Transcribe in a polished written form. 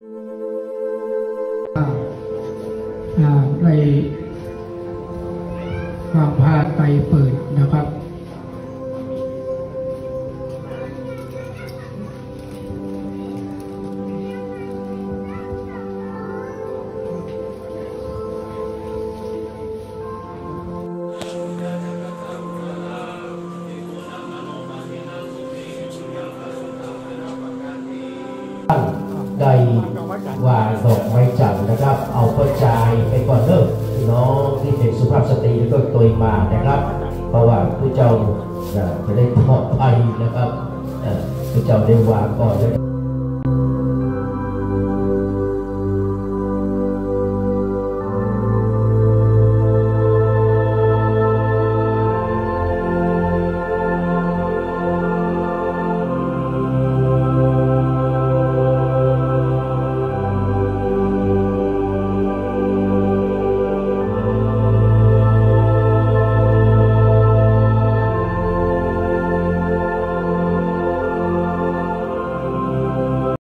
ในวางพาไตเปิดนะครับได้ว่าดอกไม้จันทร์นะครับเอากระจายไปก่อนเด้อพี่น้องที่เป็นสุภาพสตรีแล้วก็ตัวมานะครับเพราะว่าผู้เจ้าจะได้ปลอดภัยนะครับผู้เจ้าได้วางก่อนเลย